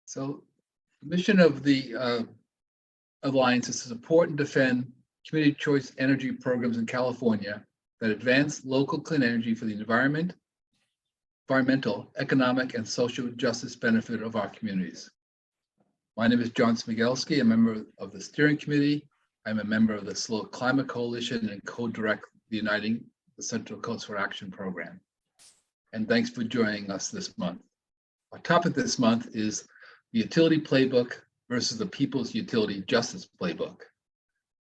So the mission of the Alliance is to support and defend community choice energy programs in California that advance local clean energy for the environmental, economic, and social justice benefit of our communities. My name is John Smigelski, a member of the steering committee. I'm a member of the Slow Climate Coalition and co-direct the Uniting the Central Coast for Action program. And thanks for joining us this month. Our topic this month is the Utility Playbook versus the People's Utility Justice Playbook,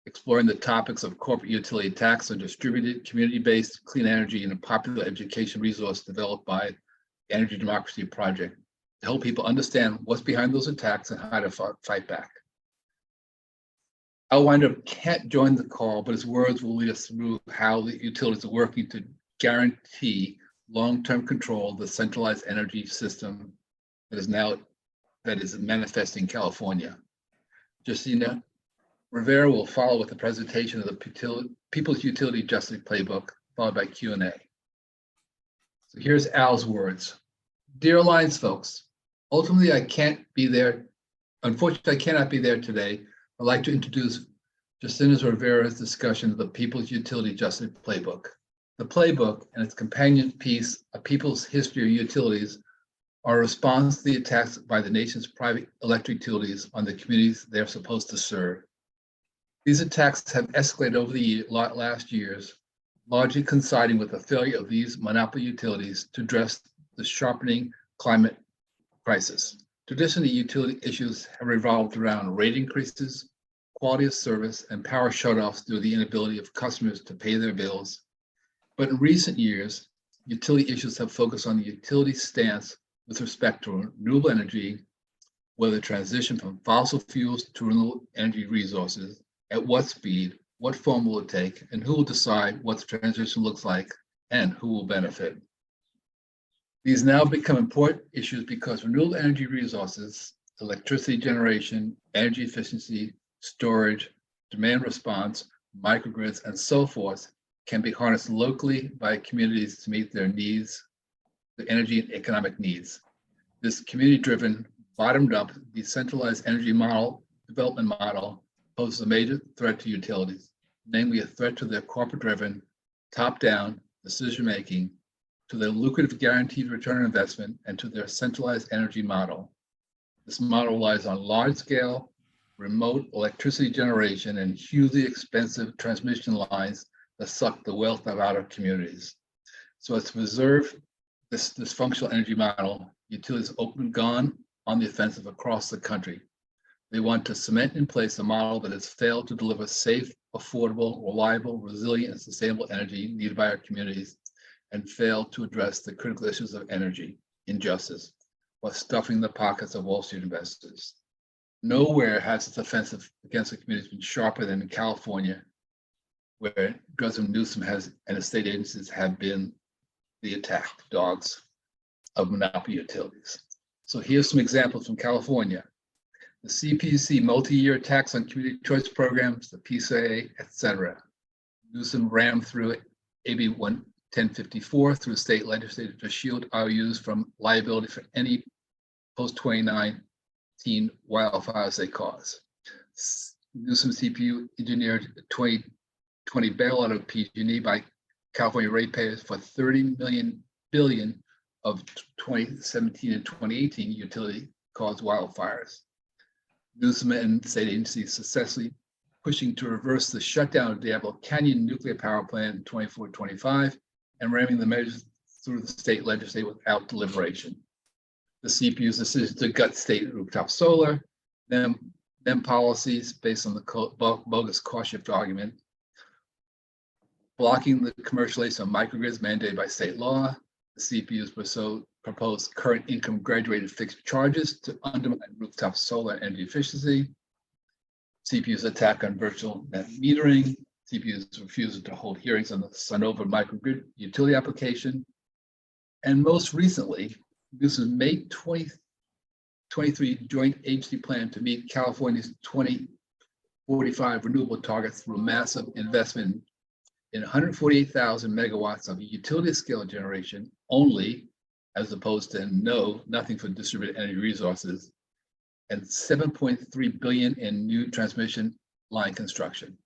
exploring the topics of corporate utility tax on distributed, community-based clean energy and a popular education resource developed by the Energy Democracy Project to help people understand what's behind those attacks and how to fight back. Al Winder can't join the call, but his words will lead us through how the utilities are working to guarantee long-term control of the centralized energy system that is manifesting in California. Yesenia Rivera will follow with a presentation of the People's Utility Justice Playbook, followed by Q&A. So here's Al's words. Dear Alliance folks, ultimately unfortunately I cannot be there today. I'd like to introduce Yesenia Rivera's discussion of the People's Utility Justice Playbook. The playbook and its companion piece, A People's History of Utilities, are a response to the attacks by the nation's private electric utilities on the communities they're supposed to serve. These attacks have escalated over the last years, largely coinciding with the failure of these monopoly utilities to address the sharpening climate crisis. Traditionally, utility issues have revolved around rate increases, quality of service, and power shutoffs due to the inability of customers to pay their bills. But in recent years, utility issues have focused on the utility stance with respect to renewable energy, whether transition from fossil fuels to renewable energy resources, at what speed, what form will it take, and who will decide what the transition looks like and who will benefit. These now become important issues because renewable energy resources, electricity generation, energy efficiency, storage, demand response, microgrids, and so forth can be harnessed locally by communities to meet their needs, the energy and economic needs. This community-driven, bottomed-up, decentralized energy development model poses a major threat to utilities, namely a threat to their corporate-driven, top-down decision-making, to their lucrative guaranteed return on investment, and to their centralized energy model. This model relies on large-scale, remote electricity generation and hugely expensive transmission lines that suck the wealth out of our communities. So as to preserve this dysfunctional energy model, utilities open gone on the offensive across the country. They want to cement in place a model that has failed to deliver safe, affordable, reliable, resilient, and sustainable energy needed by our communities, and failed to address the critical issues of energy injustice while stuffing the pockets of Wall Street investors. Nowhere has this offensive against the communities been sharper than in California, where Governor Newsom and the state agencies have been the attack dogs of monopoly utilities. So here's some examples from California. The CPUC multi-year attacks on community choice programs, the PCA, etc. Newsom rammed through AB 1054 through the state legislature to shield IOUs from liability for any post-2019 wildfires they cause. Newsom CPU engineered 2020 bailout of PG&E by California ratepayers for $30 billion of 2017 and 2018 utility-caused wildfires. Newsom and state agencies successfully pushing to reverse the shutdown of Diablo Canyon nuclear power plant in 24-25 and ramming the measures through the state legislature without deliberation. The CPU's decision to gut state rooftop solar, them policies based on the bogus cost shift argument, blocking the commercialization of microgrids mandated by state law. The CPU's proposed current income graduated fixed charges to undermine rooftop solar energy efficiency. CPU's attack on virtual net metering. CPU's refusal to hold hearings on the Sonova microgrid utility application. And most recently, Newsom's May 2023 joint agency plan to meet California's 2045 renewable targets through a massive investment in 148,000 megawatts of utility scale generation only, as opposed to nothing for distributed energy resources, and $7.3 billion in new transmission line construction.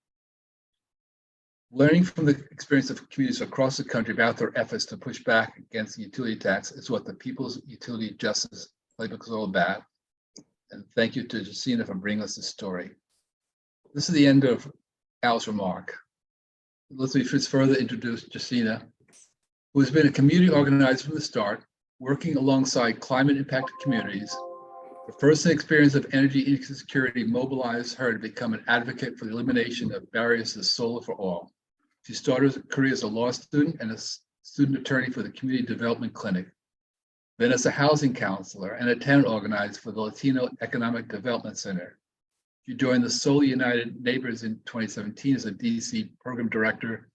Learning from the experience of communities across the country about their efforts to push back against the utility tax is what the People's Utility Justice Playbook is all about. And thank you to Yesenia for bringing us this story. This is the end of Al's remark. Let me first further introduce Yesenia, who has been a community organizer from the start, working alongside climate impacted communities. The first experience of energy insecurity mobilized her to become an advocate for the elimination of barriers to solar for all. She started her career as a law student and a student attorney for the Community Development Clinic, then as a housing counselor and a tenant organizer for the Latino Economic Development Center. She joined the Solar United Neighbors in 2017 as a DC program director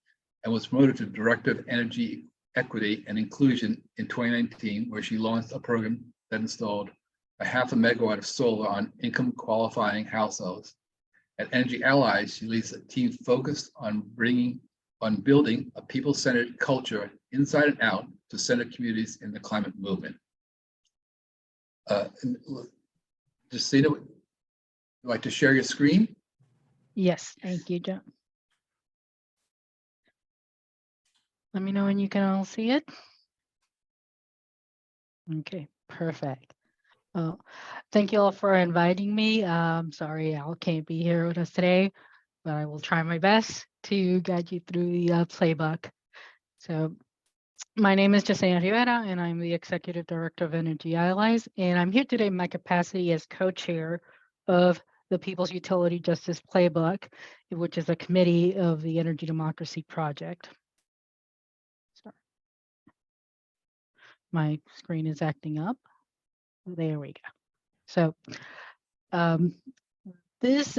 and was promoted to Director of Energy Equity and Inclusion in 2019, where she launched a program that installed a 0.5 megawatt of solar on income qualifying households. At Energy Allies, she leads a team focused on building a people-centered culture inside and out to center communities in the climate movement. Yesenia, would you like to share your screen? Yes, thank you, John. Let me know when you can all see it. Okay, perfect. Thank you all for inviting me. Sorry Al can't be here with us today, but I will try my best to guide you through the playbook. So my name is Yesenia Rivera, and I'm the Executive Director of Energy Allies, and I'm here today in my capacity as co-chair of the People's Utility Justice Playbook, which is a committee of the Energy Democracy Project. Sorry. My screen is acting up. There we go. So this,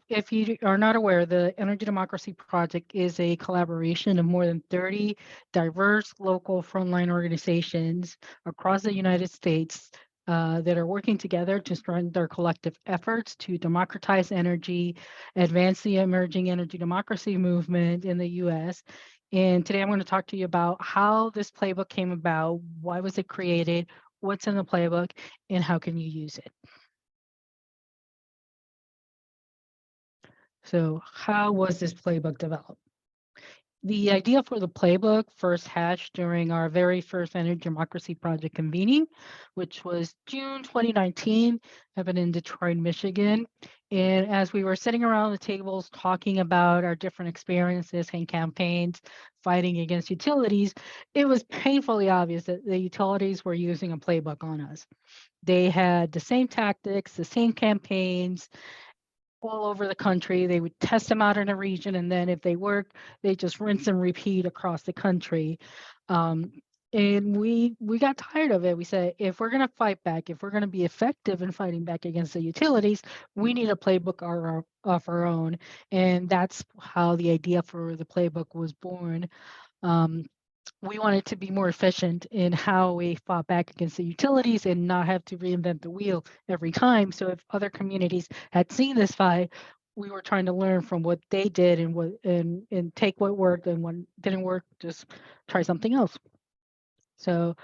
if you are not aware, the Energy Democracy Project is a collaboration of more than 30 diverse local frontline organizations across the United States that are working together to strengthen their collective efforts to democratize energy, advance the emerging energy democracy movement in the US. And today I'm going to talk to you about how this playbook came about, why was it created, what's in the playbook, and how can you use it. So how was this playbook developed? The idea for the playbook first hatched during our very first Energy Democracy Project convening, which was June 2019, happened in Detroit, Michigan. And as we were sitting around the tables talking about our different experiences and campaigns fighting against utilities, it was painfully obvious that the utilities were using a playbook on us. They had the same tactics, the same campaigns, all over the country. They would test them out in a region, and then if they work, they just rinse and repeat across the country. And we got tired of it. We said, if we're going to fight back, if we're going to be effective in fighting back against the utilities, we need a playbook of our own. And that's how the idea for the playbook was born. We wanted to be more efficient in how we fought back against the utilities and not have to reinvent the wheel every time. So if other communities had seen this fight, we were trying to learn from what they did and take what worked, and what didn't work, just try something else. So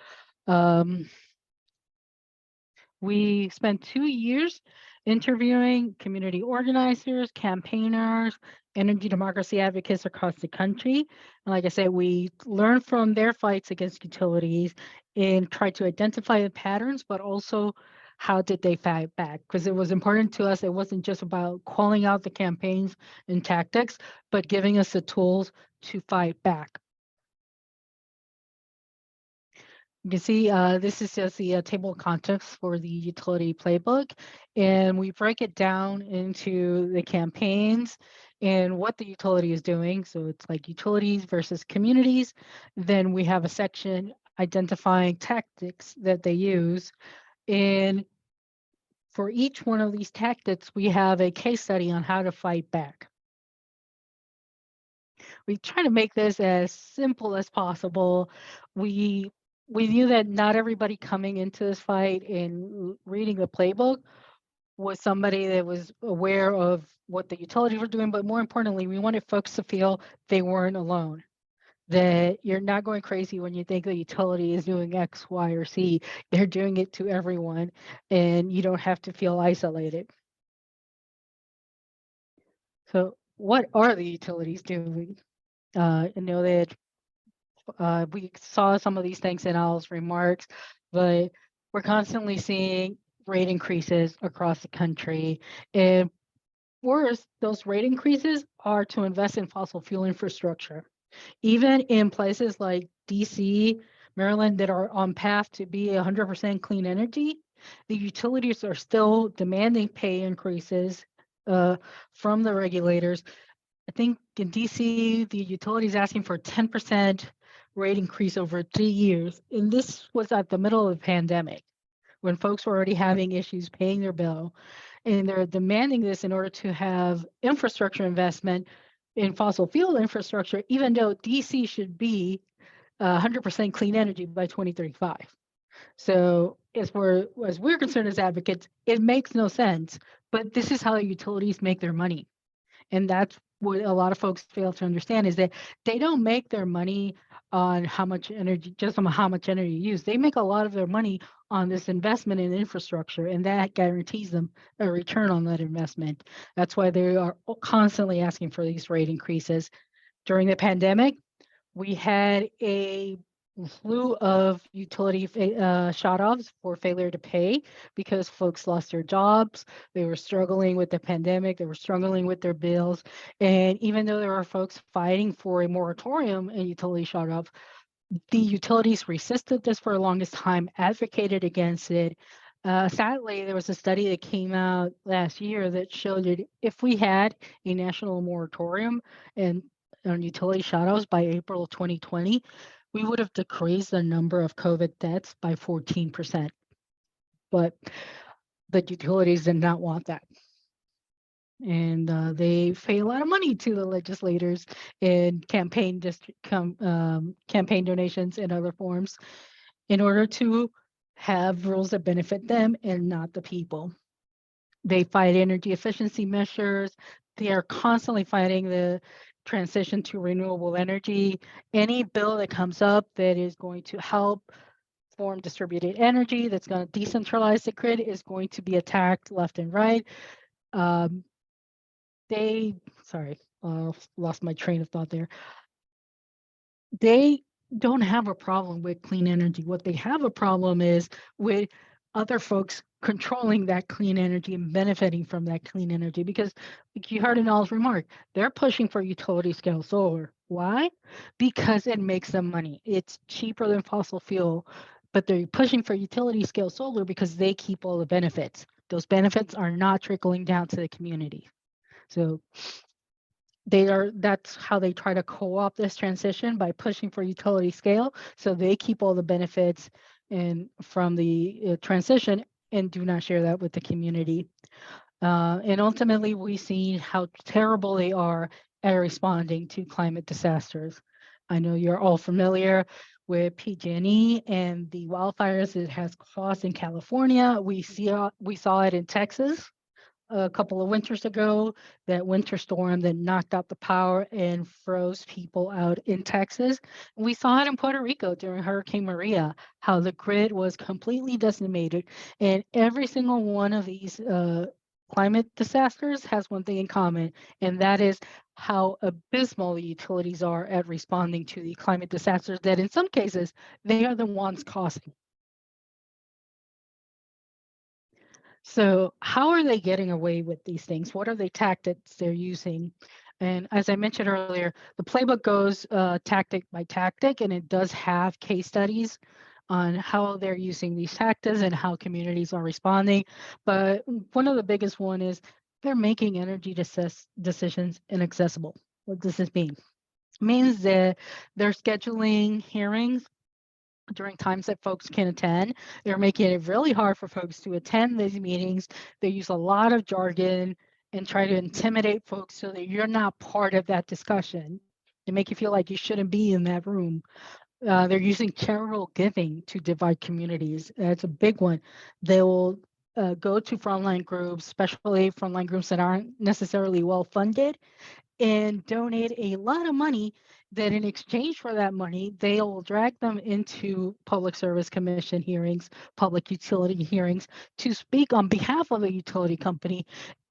we spent 2 years interviewing community organizers, campaigners, energy democracy advocates across the country. And like I said, we learned from their fights against utilities and tried to identify the patterns, but also how did they fight back? Because it was important to us. It wasn't just about calling out the campaigns and tactics, but giving us the tools to fight back. You can see this is just the table of contents for the utility playbook, and we break it down into the campaigns and what the utility is doing. So it's like utilities versus communities. Then we have a section identifying tactics that they use. And for each one of these tactics, we have a case study on how to fight back. We try to make this as simple as possible. We knew that not everybody coming into this fight and reading the playbook was somebody that was aware of what the utilities were doing, but more importantly, we wanted folks to feel they weren't alone. that you're not going crazy when you think the utility is doing X, Y, or Z. They're doing it to everyone, and you don't have to feel isolated. So what are the utilities doing? I know that we saw some of these things in Al's remarks, but we're constantly seeing rate increases across the country. And worse, those rate increases are to invest in fossil fuel infrastructure. Even in places like DC, Maryland, that are on path to be 100% clean energy, the utilities are still demanding pay increases from the regulators. I think in DC, the utility is asking for a 10% rate increase over 3 years. And this was at the middle of the pandemic when folks were already having issues paying their bill. And they're demanding this in order to have infrastructure investment in fossil fuel infrastructure, even though DC should be 100% clean energy by 2035. So as we're concerned as advocates, it makes no sense, but this is how the utilities make their money. And that's what a lot of folks fail to understand, is that they don't make their money on how much energy, just on how much energy you use. They make a lot of their money on this investment in infrastructure, and that guarantees them a return on that investment. That's why they are constantly asking for these rate increases. During the pandemic, we had a slew of utility shut-offs for failure to pay because folks lost their jobs. They were struggling with the pandemic. They were struggling with their bills. And even though there were folks fighting for a moratorium and utility shut-off, the utilities resisted this for the longest time, advocated against it. Sadly, there was a study that came out last year that showed that if we had a national moratorium and on utility shutoffs by April of 2020, we would have decreased the number of COVID deaths by 14%. But the utilities did not want that. And they pay a lot of money to the legislators in campaign donations and other forms in order to have rules that benefit them and not the people. They fight energy efficiency measures. They are constantly fighting the transition to renewable energy. Any bill that comes up that is going to help form distributed energy, that's going to decentralize the grid, is going to be attacked left and right. Lost my train of thought there. They don't have a problem with clean energy. What they have a problem is with other folks controlling that clean energy and benefiting from that clean energy, because like you heard in Al's remark, they're pushing for utility scale solar. Why? Because it makes them money. It's cheaper than fossil fuel, but they're pushing for utility scale solar because they keep all the benefits. Those benefits are not trickling down to the community. So that's how they try to co-opt this transition, by pushing for utility scale, so they keep all the benefits and from the transition and do not share that with the community. And ultimately, we've seen how terrible they are at responding to climate disasters. I know you're all familiar with PG&E and the wildfires it has caused in California. We saw it in Texas a couple of winters ago, that winter storm that knocked out the power and froze people out in Texas. And we saw it in Puerto Rico during Hurricane Maria, how the grid was completely decimated. And every single one of these climate disasters has one thing in common, and that is how abysmal the utilities are at responding to the climate disasters that in some cases, they are the ones causing. So how are they getting away with these things? What are the tactics they're using? And as I mentioned earlier, the playbook goes tactic by tactic, and it does have case studies on how they're using these tactics and how communities are responding. But one of the biggest one is they're making energy decisions inaccessible. What does this mean? It means that they're scheduling hearings during times that folks can attend. They're making it really hard for folks to attend these meetings. They use a lot of jargon and try to intimidate folks so that you're not part of that discussion. They make you feel like you shouldn't be in that room. They're using charitable giving to divide communities. That's a big one. They will go to frontline groups, especially frontline groups that aren't necessarily well funded, and donate a lot of money that in exchange for that money, they'll drag them into Public Service Commission hearings, public utility hearings, to speak on behalf of a utility company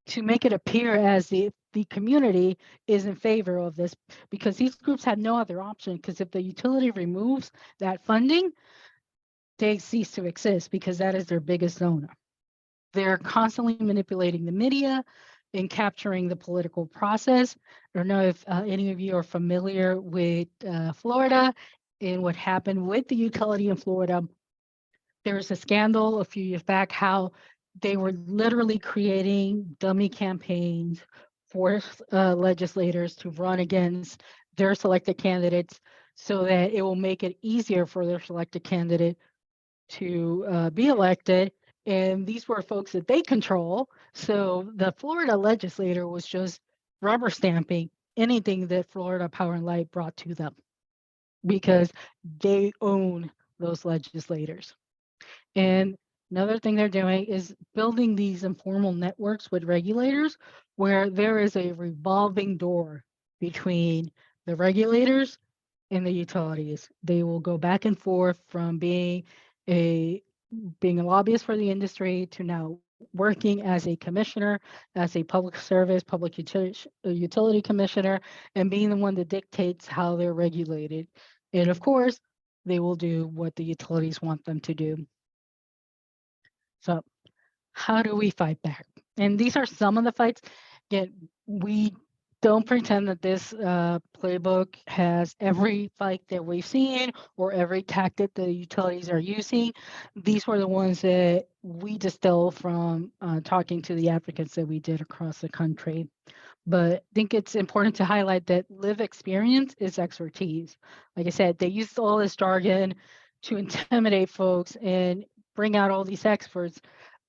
to make it appear as if the community is in favor of this, because these groups have no other option, because if the utility removes that funding, they cease to exist because that is their biggest donor. They're constantly manipulating the media and capturing the political process. I don't know if any of you are familiar with Florida and what happened with the utility in Florida. There was a scandal a few years back how they were literally creating dummy campaigns for legislators to run against their selected candidates so that it will make it easier for their selected candidate to be elected. And these were folks that they control. So the Florida legislator was just rubber stamping anything that Florida Power and Light brought to them because they own those legislators. And another thing they're doing is building these informal networks with regulators where there is a revolving door between the regulators and the utilities. They will go back and forth from being a lobbyist for the industry to now working as a commissioner, as a public service, public utility commissioner, and being the one that dictates how they're regulated. And of course, they will do what the utilities want them to do. So how do we fight back? And these are some of the fights. Yet we don't pretend that this playbook has every fight that we've seen or every tactic the utilities are using. These were the ones that we distill from talking to the advocates that we did across the country. But I think it's important to highlight that live experience is expertise. Like I said, they used all this jargon to intimidate folks and bring out all these experts,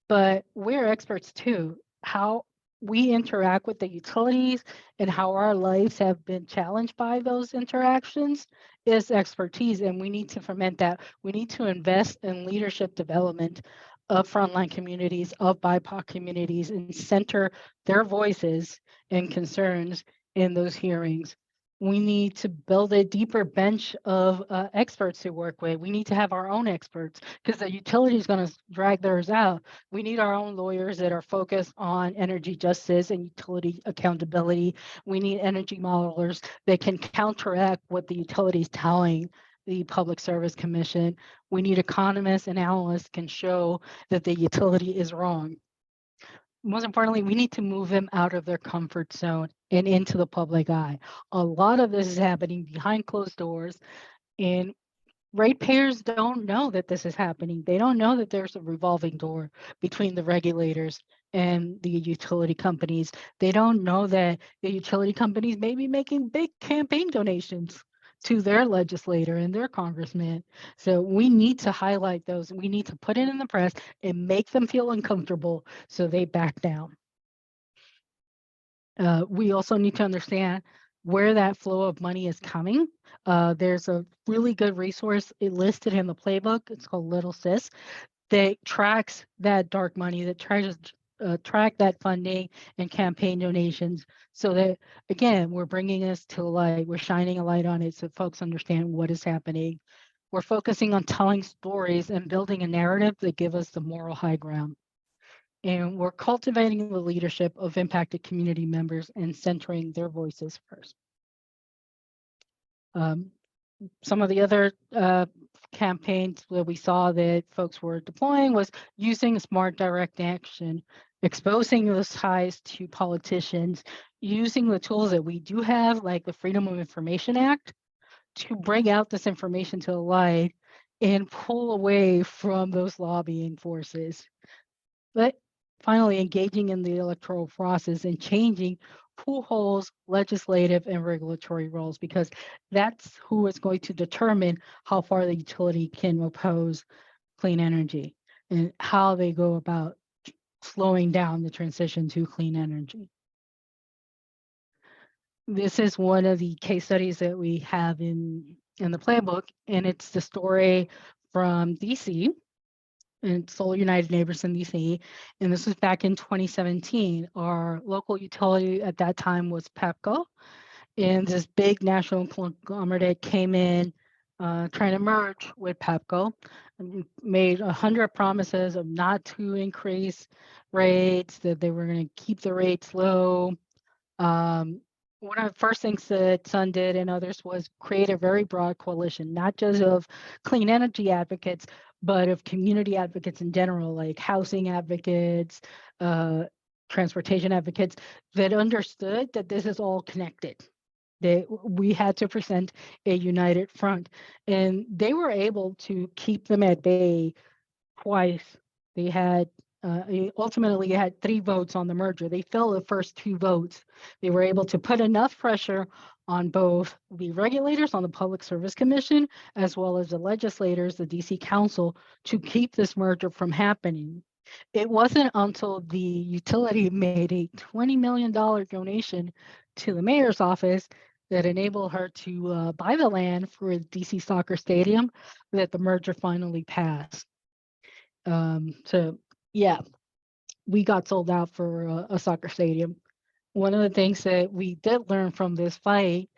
but we're experts too. How we interact with the utilities and how our lives have been challenged by those interactions is expertise, and we need to ferment that. We need to invest in leadership development of frontline communities, of BIPOC communities, and center their voices and concerns in those hearings. We need to build a deeper bench of experts to work with. We need to have our own experts because the utility is going to drag theirs out. We need our own lawyers that are focused on energy justice and utility accountability. We need energy modelers that can counteract what the utility is telling the Public Service Commission. We need economists and analysts can show that the utility is wrong. Most importantly, we need to move them out of their comfort zone and into the public eye. A lot of this is happening behind closed doors, and ratepayers don't know that this is happening. They don't know that there's a revolving door between the regulators and the utility companies. They don't know that the utility companies may be making big campaign donations to their legislator and their congressman. So we need to highlight those. We need to put it in the press and make them feel uncomfortable so they back down. We also need to understand where that flow of money is coming. There's a really good resource listed in the playbook. It's called Little Sis that tracks that dark money, that tries to track that funding and campaign donations so that, again, we're bringing this to light. We're shining a light on it so folks understand what is happening. We're focusing on telling stories and building a narrative that give us the moral high ground. And we're cultivating the leadership of impacted community members and centering their voices first. Some of the other campaigns that we saw that folks were deploying was using smart direct action, exposing those ties to politicians, using the tools that we do have, like the Freedom of Information Act, to bring out this information to the light and pull away from those lobbying forces. But finally, engaging in the electoral process and changing who holds legislative and regulatory roles, because that's who is going to determine how far the utility can oppose clean energy and how they go about slowing down the transition to clean energy. This is one of the case studies that we have in the playbook, and it's the story from DC and Solar United Neighbors in DC. And this was back in 2017. Our local utility at that time was Pepco. And this big national conglomerate came in trying to merge with Pepco, and made 100 promises of not to increase rates, that they were going to keep the rates low. One of the first things that Sun did and others was create a very broad coalition, not just of clean energy advocates, but of community advocates in general, like housing advocates, transportation advocates, that understood that this is all connected, that we had to present a united front. And they were able to keep them at bay twice. They had ultimately had 3 votes on the merger. They fell the first 2 votes. They were able to put enough pressure on both the regulators on the Public Service Commission, as well as the legislators, the DC Council, to keep this merger from happening. It wasn't until the utility made a $20 million donation to the mayor's office that enabled her to buy the land for the DC soccer stadium that the merger finally passed. So yeah, we got sold out for a soccer stadium. One of the things that we did learn from this fight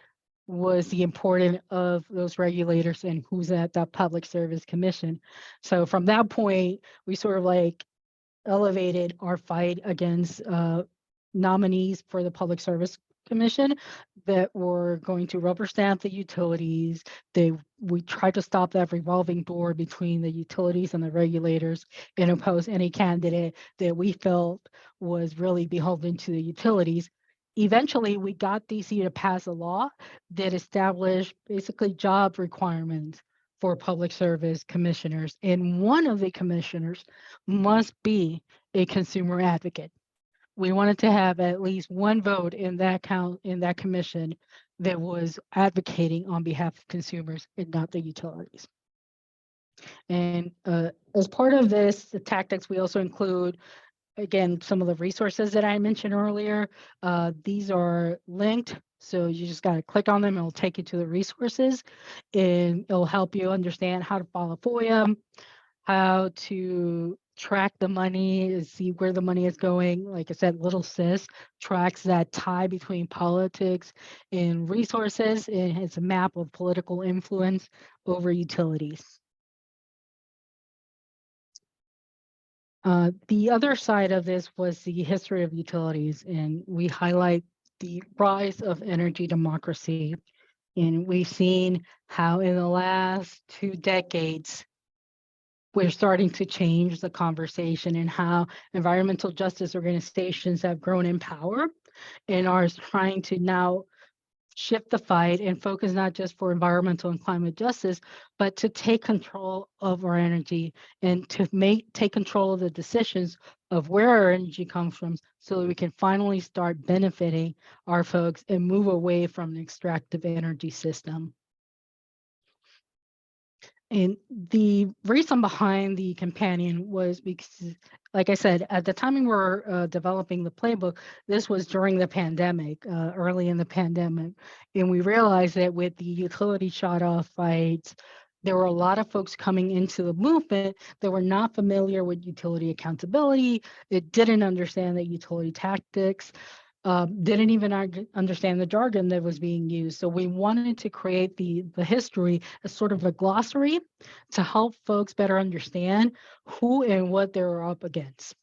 was the importance of those regulators and who's at that Public Service Commission. So from that point, we sort of like elevated our fight against nominees for the Public Service Commission that were going to rubber stamp the utilities. We tried to stop that revolving door between the utilities and the regulators and oppose any candidate that we felt was really beholden to the utilities. Eventually, we got DC to pass a law that established basically job requirements for public service commissioners. And one of the commissioners must be a consumer advocate. We wanted to have at least one vote in that commission that was advocating on behalf of consumers and not the utilities. And as part of this, the tactics, we also include, again, some of the resources that I mentioned earlier. These are linked, so you just got to click on them. It'll take you to the resources, and it'll help you understand how to file a FOIA, how to track the money, see where the money is going. Like I said, Little Sis tracks that tie between politics and resources. It has a map of political influence over utilities. The other side of this was the history of utilities, and we highlight the rise of energy democracy. And we've seen how in the last 2 decades, we're starting to change the conversation, and how environmental justice organizations have grown in power and are trying to now shift the fight and focus not just for environmental and climate justice, but to take control of our energy and to take control of the decisions of where our energy comes from, so that we can finally start benefiting our folks and move away from the extractive energy system. And the reason behind the companion was because, like I said, at the time we were developing the playbook, this was during the pandemic, early in the pandemic. And we realized that with the utility shut-off fights, there were a lot of folks coming into the movement that were not familiar with utility accountability, that didn't understand the utility tactics, didn't even understand the jargon that was being used. So we wanted to create the history as sort of a glossary to help folks better understand who and what they're up against.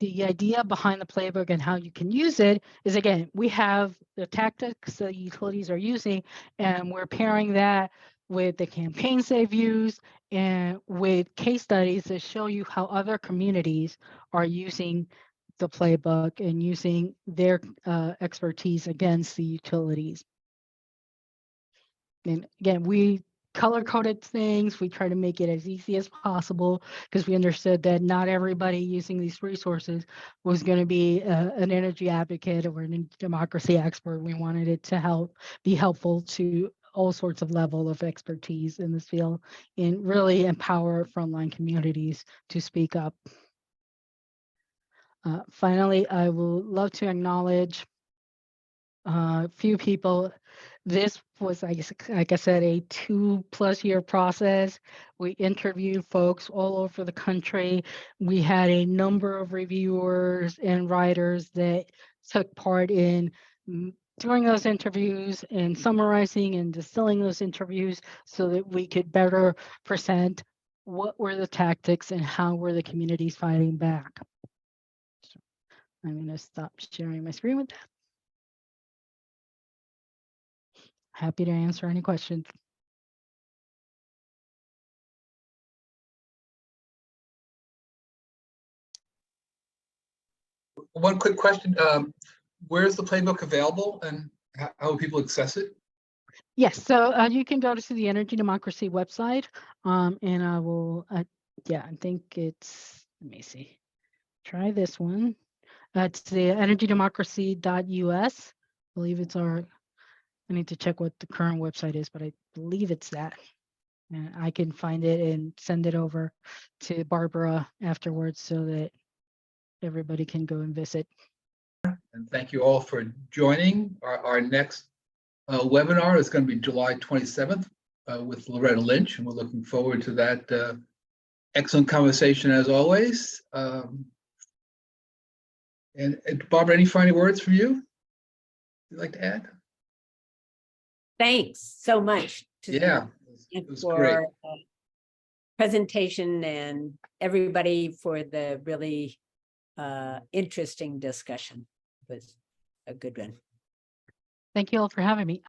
The idea behind the playbook and how you can use it is, again, we have the tactics that utilities are using, and we're pairing that with the campaigns they've used and with case studies that show you how other communities are using the playbook and using their expertise against the utilities. And again, we color-coded things. We try to make it as easy as possible, because we understood that not everybody using these resources was going to be an energy advocate or a democracy expert. We wanted it to be helpful to all sorts of level of expertise in this field, and really empower frontline communities to speak up. Finally, I would love to acknowledge a few people This was, I guess, like I said, a 2+ year process. We interviewed folks all over the country. We had a number of reviewers and writers that took part in during those interviews and summarizing and distilling those interviews so that we could better present what were the tactics and how were the communities fighting back. So I'm going to stop sharing my screen with that. Happy to answer any questions. One quick question. Where's the playbook available and how will people access it? Yes, so you can go to the Energy Democracy website, and I will, yeah, I think it's, let me see, try this one. It's the energydemocracy.us. I believe it's our, I need to check what the current website is, but I believe it's that. And I can find it and send it over to Barbara afterwards so that everybody can go and visit. And thank you all for joining. Our next webinar is going to be July 27th with Loretta Lynch, and we're looking forward to that excellent conversation as always. And Barbara, any final words from you you'd like to add? Thanks so much Yeah, it was for great. Presentation and everybody for the really interesting discussion. It was a good one. Thank you all for having me.